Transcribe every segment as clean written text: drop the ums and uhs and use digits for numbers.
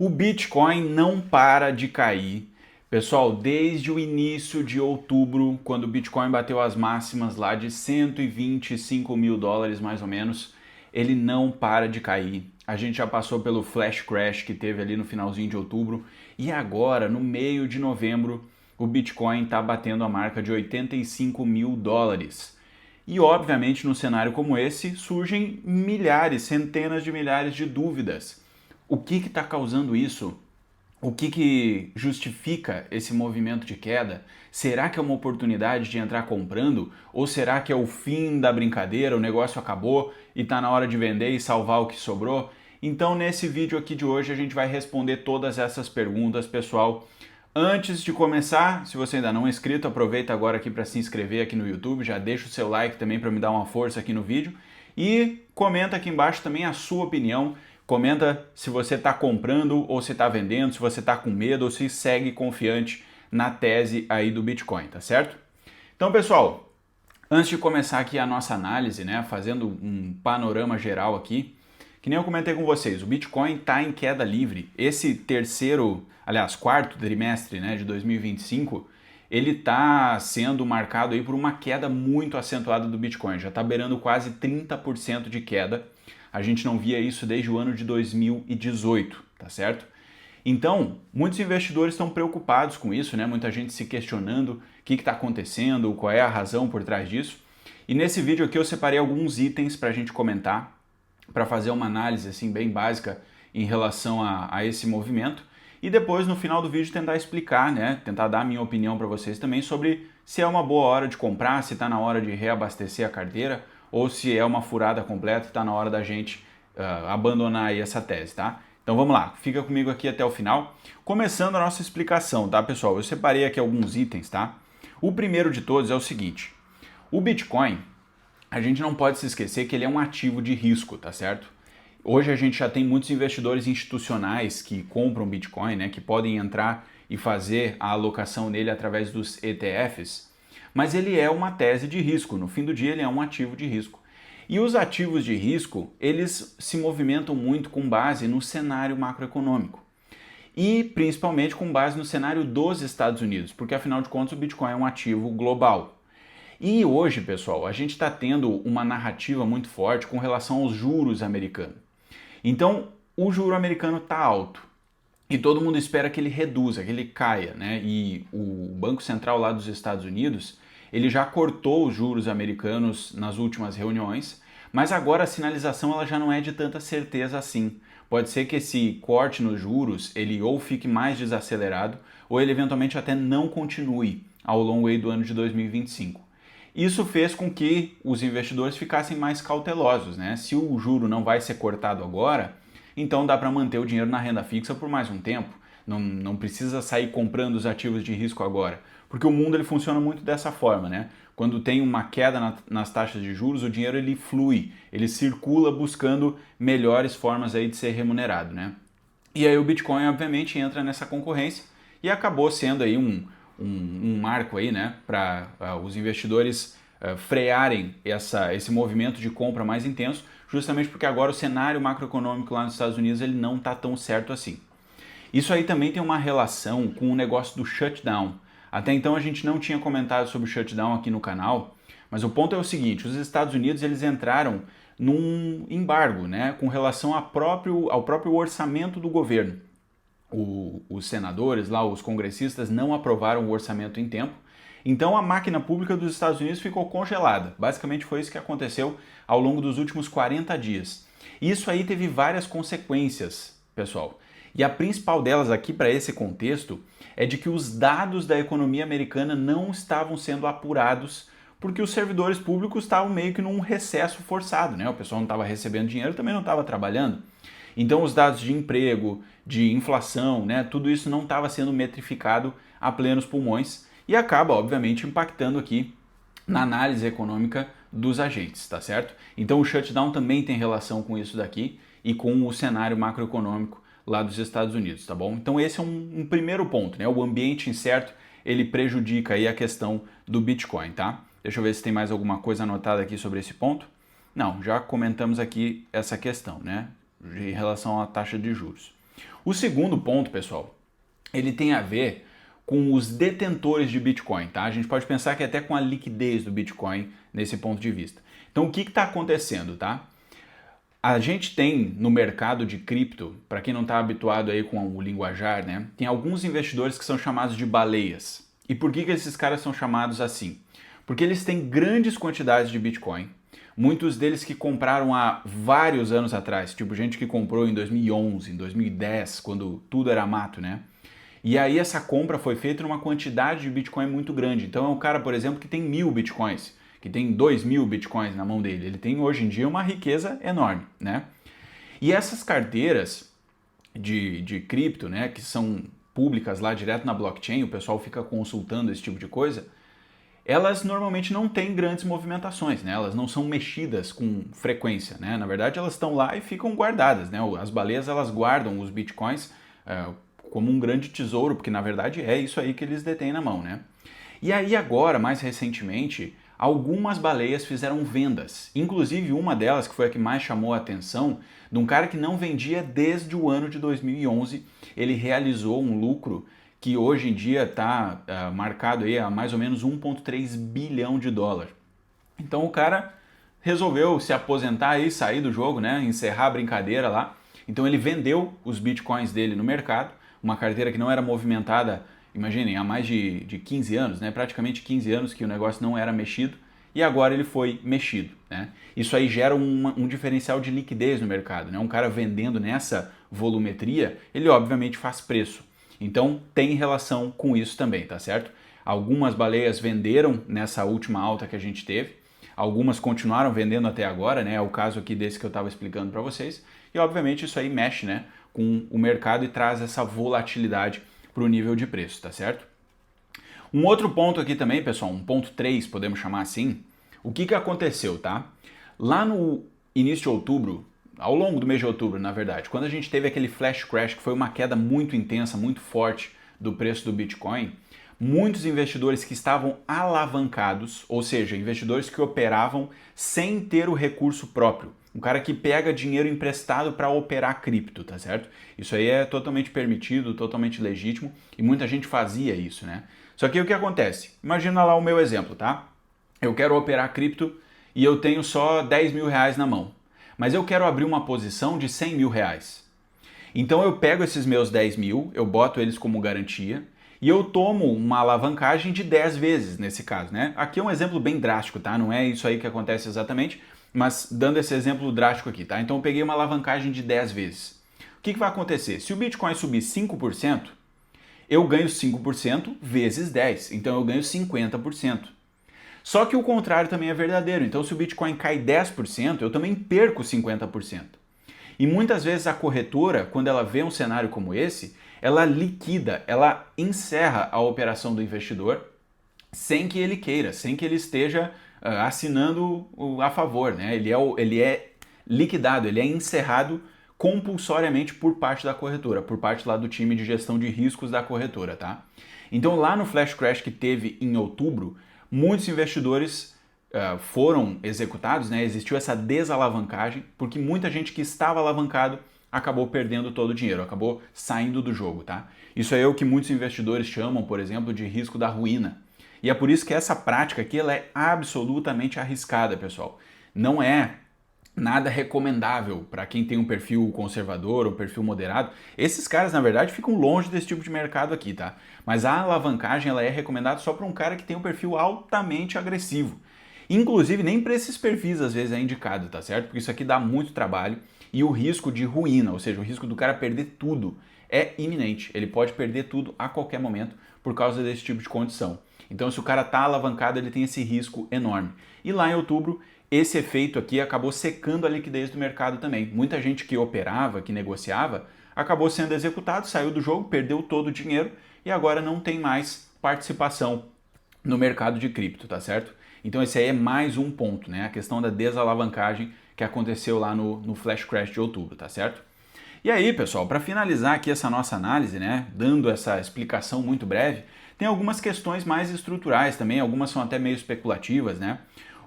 O Bitcoin não para de cair. Pessoal, desde o início de outubro, quando o Bitcoin bateu as máximas lá de 125 mil dólares mais ou menos, ele não para de cair. A gente já passou pelo flash crash que teve ali no finalzinho de outubro e agora, no meio de novembro, o Bitcoin está batendo a marca de 85 mil dólares. E obviamente, num cenário como esse, surgem milhares, centenas de milhares de dúvidas. O que está causando isso? O que justifica esse movimento de queda? Será que é uma oportunidade de entrar comprando? Ou será que é o fim da brincadeira, o negócio acabou e está na hora de vender e salvar o que sobrou? Então, nesse vídeo aqui de hoje, a gente vai responder todas essas perguntas, pessoal. Antes de começar, se você ainda não é inscrito, aproveita agora aqui para se inscrever aqui no YouTube, já deixa o seu like também para me dar uma força aqui no vídeo e comenta aqui embaixo também a sua opinião. Comenta se você está comprando ou se está vendendo, se você está com medo ou se segue confiante na tese aí do Bitcoin, tá certo? Então, pessoal, antes de começar aqui a nossa análise, né, fazendo um panorama geral aqui, que nem eu comentei com vocês, o Bitcoin está em queda livre. Esse quarto trimestre, né, de 2025, ele está sendo marcado aí por uma queda muito acentuada do Bitcoin. Já está beirando quase 30% de queda. A gente não via isso desde o ano de 2018, tá certo? Então, muitos investidores estão preocupados com isso, né? Muita gente se questionando o que está acontecendo, qual é a razão por trás disso. E nesse vídeo aqui eu separei alguns itens para a gente comentar, para fazer uma análise assim bem básica em relação a esse movimento. E depois, no final do vídeo, tentar explicar, né? Tentar dar a minha opinião para vocês também sobre se é uma boa hora de comprar, se está na hora de reabastecer a carteira, ou se é uma furada completa e está na hora da gente abandonar aí essa tese, tá? Então vamos lá, fica comigo aqui até o final. Começando a nossa explicação, tá, pessoal? Eu separei aqui alguns itens, tá? O primeiro de todos é o seguinte: o Bitcoin, a gente não pode se esquecer que ele é um ativo de risco, tá certo? Hoje a gente já tem muitos investidores institucionais que compram Bitcoin, né, que podem entrar e fazer a alocação nele através dos ETFs, mas ele é uma tese de risco, no fim do dia ele é um ativo de risco. E os ativos de risco, eles se movimentam muito com base no cenário macroeconômico e principalmente com base no cenário dos Estados Unidos, porque afinal de contas o Bitcoin é um ativo global. E hoje, pessoal, a gente está tendo uma narrativa muito forte com relação aos juros americanos. Então, o juro americano está alto e todo mundo espera que ele reduza, que ele caia, né? E o Banco Central lá dos Estados Unidos, ele já cortou os juros americanos nas últimas reuniões, mas agora a sinalização ela já não é de tanta certeza assim. Pode ser que esse corte nos juros, ele ou fique mais desacelerado, ou ele eventualmente até não continue ao longo aí do ano de 2025. Isso fez com que os investidores ficassem mais cautelosos, né? Se o juro não vai ser cortado agora, então dá para manter o dinheiro na renda fixa por mais um tempo. Não precisa sair comprando os ativos de risco agora, porque o mundo ele funciona muito dessa forma, né? Quando tem uma queda nas taxas de juros, o dinheiro ele flui, ele circula buscando melhores formas aí de ser remunerado, né? E aí o Bitcoin obviamente entra nessa concorrência e acabou sendo aí um marco aí, né, para os investidores frearem esse movimento de compra mais intenso, justamente porque agora o cenário macroeconômico lá nos Estados Unidos ele não está tão certo assim. Isso aí também tem uma relação com o negócio do shutdown. Até então a gente não tinha comentado sobre o shutdown aqui no canal, mas o ponto é o seguinte: os Estados Unidos eles entraram num embargo, né, com relação ao próprio orçamento do governo. Os senadores lá, os congressistas, não aprovaram o orçamento em tempo. Então a máquina pública dos Estados Unidos ficou congelada. Basicamente foi isso que aconteceu ao longo dos últimos 40 dias. Isso aí teve várias consequências, pessoal. E a principal delas aqui para esse contexto é de que os dados da economia americana não estavam sendo apurados porque os servidores públicos estavam meio que num recesso forçado, né? O pessoal não estava recebendo dinheiro, também não estava trabalhando. Então os dados de emprego, de inflação, né, tudo isso não estava sendo metrificado a plenos pulmões e acaba, obviamente, impactando aqui na análise econômica dos agentes, tá certo? Então o shutdown também tem relação com isso daqui e com o cenário macroeconômico lá dos Estados Unidos, tá bom? Então esse é um primeiro ponto, né? O ambiente incerto, ele prejudica aí a questão do Bitcoin, tá? Deixa eu ver se tem mais alguma coisa anotada aqui sobre esse ponto. Não, já comentamos aqui essa questão, né? Em relação à taxa de juros. O segundo ponto, pessoal, ele tem a ver com os detentores de Bitcoin, tá? A gente pode pensar que até com a liquidez do Bitcoin nesse ponto de vista. Então, o que está acontecendo, tá? A gente tem no mercado de cripto, para quem não está habituado aí com o linguajar, né? Tem alguns investidores que são chamados de baleias. E por que esses caras são chamados assim? Porque eles têm grandes quantidades de Bitcoin, muitos deles que compraram há vários anos atrás, tipo gente que comprou em 2011, em 2010, quando tudo era mato, né? E aí essa compra foi feita numa quantidade de Bitcoin muito grande. Então é um cara, por exemplo, que tem 1000 Bitcoins, que tem 2000 Bitcoins na mão dele. Ele tem hoje em dia uma riqueza enorme, né? E essas carteiras de cripto, né, que são públicas lá direto na blockchain, o pessoal fica consultando esse tipo de coisa, elas normalmente não têm grandes movimentações, né? Elas não são mexidas com frequência, né? Na verdade, elas estão lá e ficam guardadas, né? As baleias, elas guardam os Bitcoins como um grande tesouro, porque na verdade é isso aí que eles detêm na mão, né? E aí agora, mais recentemente, algumas baleias fizeram vendas. Inclusive uma delas, que foi a que mais chamou a atenção, de um cara que não vendia desde o ano de 2011, ele realizou um lucro que hoje em dia está marcado aí a mais ou menos 1,3 bilhão de dólares. Então o cara resolveu se aposentar e sair do jogo, né? Encerrar a brincadeira lá. Então ele vendeu os bitcoins dele no mercado, uma carteira que não era movimentada, imaginem, há mais de 15 anos, né? Praticamente 15 anos que o negócio não era mexido, e agora ele foi mexido, né? Isso aí gera um diferencial de liquidez no mercado, né? Um cara vendendo nessa volumetria, ele obviamente faz preço. Então tem relação com isso também, tá certo? Algumas baleias venderam nessa última alta que a gente teve, algumas continuaram vendendo até agora, né? É o caso aqui desse que eu estava explicando para vocês, e obviamente isso aí mexe, né, com o mercado e traz essa volatilidade para o nível de preço, tá certo? Um outro ponto aqui também, pessoal, um ponto 3, podemos chamar assim, o que aconteceu, tá? Lá no início de outubro, ao longo do mês de outubro, na verdade, quando a gente teve aquele flash crash, que foi uma queda muito intensa, muito forte do preço do Bitcoin, muitos investidores que estavam alavancados, ou seja, investidores que operavam sem ter o recurso próprio, um cara que pega dinheiro emprestado para operar cripto, tá certo? Isso aí é totalmente permitido, totalmente legítimo, e muita gente fazia isso, né? Só que o que acontece? Imagina lá o meu exemplo, tá? Eu quero operar cripto e eu tenho só 10 mil reais na mão, mas eu quero abrir uma posição de 100 mil reais. Então eu pego esses meus 10 mil, eu boto eles como garantia e eu tomo uma alavancagem de 10 vezes nesse caso, né? Aqui é um exemplo bem drástico, tá? Não é isso aí que acontece exatamente, mas dando esse exemplo drástico aqui, tá? Então eu peguei uma alavancagem de 10 vezes. O que vai acontecer? Se o Bitcoin subir 5%, eu ganho 5% vezes 10, então eu ganho 50%. Só que o contrário também é verdadeiro, então se o Bitcoin cai 10%, eu também perco 50%. E muitas vezes a corretora, quando ela vê um cenário como esse, ela liquida, ela encerra a operação do investidor sem que ele queira, sem que ele esteja assinando a favor, né? Ele é liquidado, ele é encerrado compulsoriamente por parte da corretora, por parte lá do time de gestão de riscos da corretora, tá? Então lá no flash crash que teve em outubro, muitos investidores foram executados, né? Existiu essa desalavancagem, porque muita gente que estava alavancado acabou perdendo todo o dinheiro, acabou saindo do jogo, tá? Isso aí é o que muitos investidores chamam, por exemplo, de risco da ruína. E é por isso que essa prática aqui ela é absolutamente arriscada, pessoal. Não é nada recomendável para quem tem um perfil conservador ou perfil moderado. Esses caras, na verdade, ficam longe desse tipo de mercado aqui, tá? Mas a alavancagem ela é recomendada só para um cara que tem um perfil altamente agressivo. Inclusive, nem para esses perfis às vezes é indicado, tá certo? Porque isso aqui dá muito trabalho e o risco de ruína, ou seja, o risco do cara perder tudo, é iminente. Ele pode perder tudo a qualquer momento por causa desse tipo de condição. Então, se o cara está alavancado, ele tem esse risco enorme. E lá em outubro, esse efeito aqui acabou secando a liquidez do mercado também. Muita gente que operava, que negociava, acabou sendo executado, saiu do jogo, perdeu todo o dinheiro e agora não tem mais participação no mercado de cripto, tá certo? Então esse aí é mais um ponto, né? A questão da desalavancagem que aconteceu lá no flash crash de outubro, tá certo? E aí, pessoal, para finalizar aqui essa nossa análise, né, dando essa explicação muito breve, tem algumas questões mais estruturais também, algumas são até meio especulativas, né?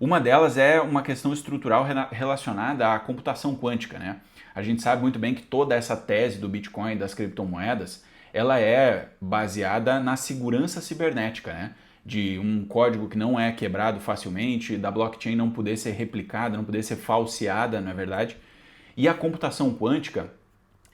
Uma delas é uma questão estrutural relacionada à computação quântica, né? A gente sabe muito bem que toda essa tese do Bitcoin, das criptomoedas, ela é baseada na segurança cibernética, né? De um código que não é quebrado facilmente, da blockchain não poder ser replicada, não poder ser falseada, não é verdade? E a computação quântica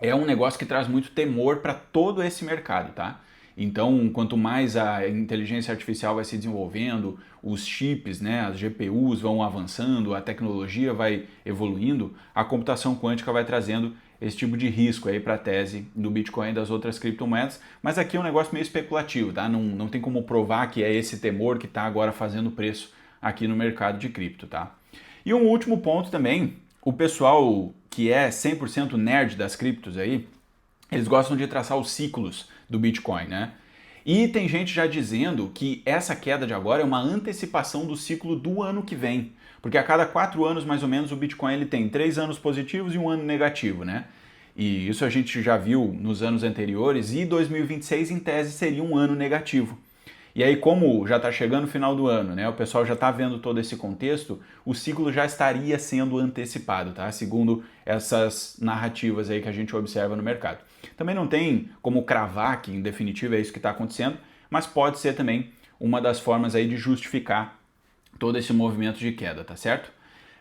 é um negócio que traz muito temor para todo esse mercado, tá? Então, quanto mais a inteligência artificial vai se desenvolvendo, os chips, né, as GPUs vão avançando, a tecnologia vai evoluindo, a computação quântica vai trazendo esse tipo de risco aí para a tese do Bitcoin e das outras criptomoedas. Mas aqui é um negócio meio especulativo, tá? Não tem como provar que é esse temor que está agora fazendo preço aqui no mercado de cripto, tá? E um último ponto também, o pessoal que é 100% nerd das criptos aí, eles gostam de traçar os ciclos do Bitcoin, né? E tem gente já dizendo que essa queda de agora é uma antecipação do ciclo do ano que vem. Porque a cada 4 anos, mais ou menos, o Bitcoin ele tem 3 anos positivos e 1 ano negativo, né? E isso a gente já viu nos anos anteriores, e 2026, em tese, seria um ano negativo. E aí, como já está chegando o final do ano, né, o pessoal já está vendo todo esse contexto, o ciclo já estaria sendo antecipado, tá? Segundo essas narrativas aí que a gente observa no mercado. Também não tem como cravar que, em definitivo, é isso que está acontecendo, mas pode ser também uma das formas aí de justificar todo esse movimento de queda, tá certo?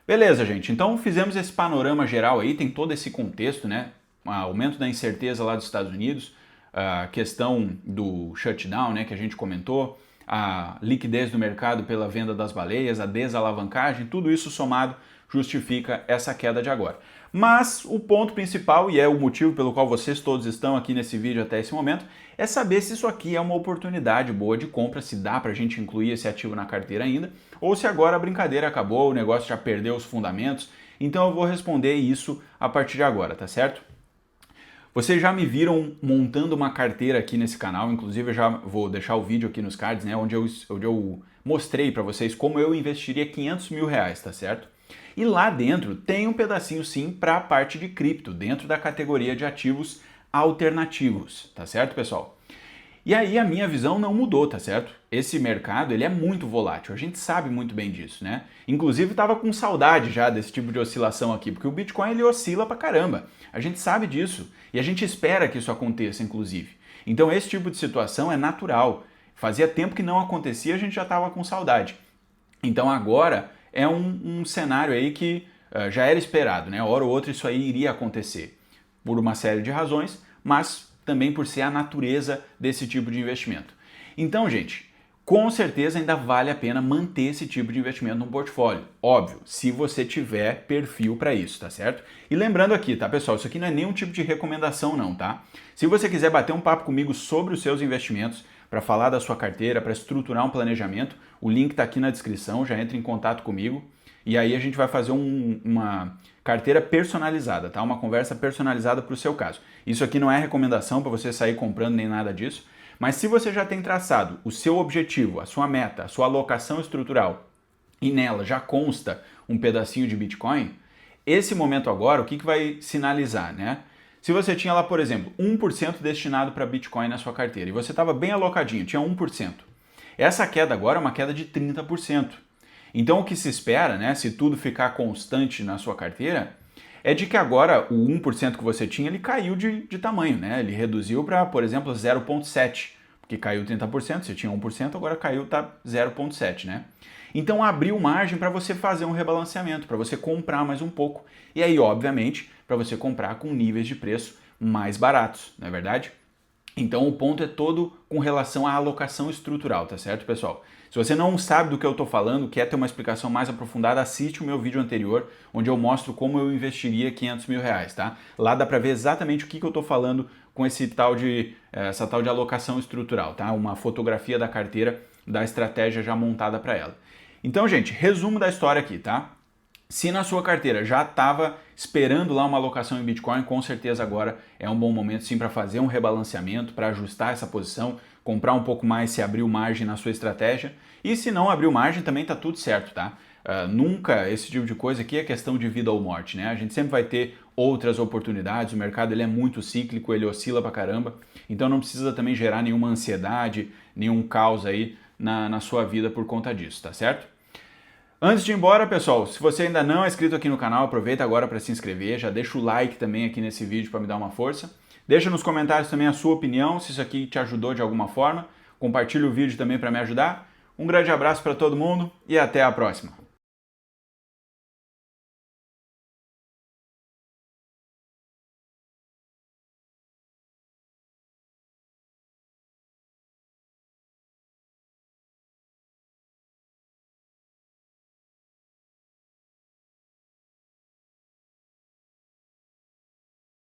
Beleza, gente. Então fizemos esse panorama geral aí, tem todo esse contexto, né? O aumento da incerteza lá dos Estados Unidos, a questão do shutdown, né, que a gente comentou, a liquidez do mercado pela venda das baleias, a desalavancagem, tudo isso somado justifica essa queda de agora. Mas o ponto principal, e é o motivo pelo qual vocês todos estão aqui nesse vídeo até esse momento, é saber se isso aqui é uma oportunidade boa de compra, se dá para a gente incluir esse ativo na carteira ainda, ou se agora a brincadeira acabou, o negócio já perdeu os fundamentos. Então eu vou responder isso a partir de agora, tá certo? Vocês já me viram montando uma carteira aqui nesse canal, inclusive eu já vou deixar o vídeo aqui nos cards, né, onde eu mostrei para vocês como eu investiria 500 mil reais, tá certo? E lá dentro tem um pedacinho sim para a parte de cripto, dentro da categoria de ativos alternativos, tá certo, pessoal? E aí a minha visão não mudou, tá certo? Esse mercado ele é muito volátil, a gente sabe muito bem disso, né? Inclusive estava com saudade já desse tipo de oscilação aqui, porque o Bitcoin ele oscila pra caramba, a gente sabe disso e a gente espera que isso aconteça, inclusive. Então esse tipo de situação é natural, fazia tempo que não acontecia, a gente já estava com saudade. Então agora é um cenário aí que já era esperado, né? Hora ou outra isso aí iria acontecer, por uma série de razões, mas também por ser a natureza desse tipo de investimento. Então, gente, com certeza ainda vale a pena manter esse tipo de investimento no portfólio. Óbvio, se você tiver perfil para isso, tá certo? E lembrando aqui, tá, pessoal, isso aqui não é nenhum tipo de recomendação não, tá? Se você quiser bater um papo comigo sobre os seus investimentos, para falar da sua carteira, para estruturar um planejamento, o link está aqui na descrição, já entre em contato comigo e aí a gente vai fazer uma carteira personalizada, tá? Uma conversa personalizada para o seu caso. Isso aqui não é recomendação para você sair comprando nem nada disso, mas se você já tem traçado o seu objetivo, a sua meta, a sua alocação estrutural e nela já consta um pedacinho de Bitcoin, esse momento agora, o que vai sinalizar, né? Se você tinha lá, por exemplo, 1% destinado para Bitcoin na sua carteira e você estava bem alocadinho, tinha 1%. Essa queda agora é uma queda de 30%. Então o que se espera, né, se tudo ficar constante na sua carteira, é de que agora o 1% que você tinha, ele caiu de tamanho, né? Ele reduziu para, por exemplo, 0,7%, porque caiu 30%, você tinha 1%, agora caiu, tá 0,7%, né? Então abriu margem para você fazer um rebalanceamento, para você comprar mais um pouco. E aí, obviamente, para você comprar com níveis de preço mais baratos, não é verdade? Então o ponto é todo com relação à alocação estrutural, tá certo, pessoal? Se você não sabe do que eu estou falando, quer ter uma explicação mais aprofundada, assiste o meu vídeo anterior, onde eu mostro como eu investiria 500 mil reais, tá? Lá dá para ver exatamente o que eu estou falando com essa tal de alocação estrutural, tá? Uma fotografia da carteira, da estratégia já montada para ela. Então, gente, resumo da história aqui, tá? Se na sua carteira já estava esperando lá uma alocação em Bitcoin, com certeza agora é um bom momento sim para fazer um rebalanceamento, para ajustar essa posição, comprar um pouco mais se abriu margem na sua estratégia. E se não abriu margem também está tudo certo, tá? Nunca esse tipo de coisa aqui é questão de vida ou morte, né? A gente sempre vai ter outras oportunidades, o mercado ele é muito cíclico, ele oscila pra caramba, então não precisa também gerar nenhuma ansiedade, nenhum caos aí na sua vida por conta disso, tá certo? Antes de ir embora, pessoal, se você ainda não é inscrito aqui no canal, aproveita agora para se inscrever, já deixa o like também aqui nesse vídeo para me dar uma força. Deixa nos comentários também a sua opinião, se isso aqui te ajudou de alguma forma. Compartilha o vídeo também para me ajudar. Um grande abraço para todo mundo e até a próxima.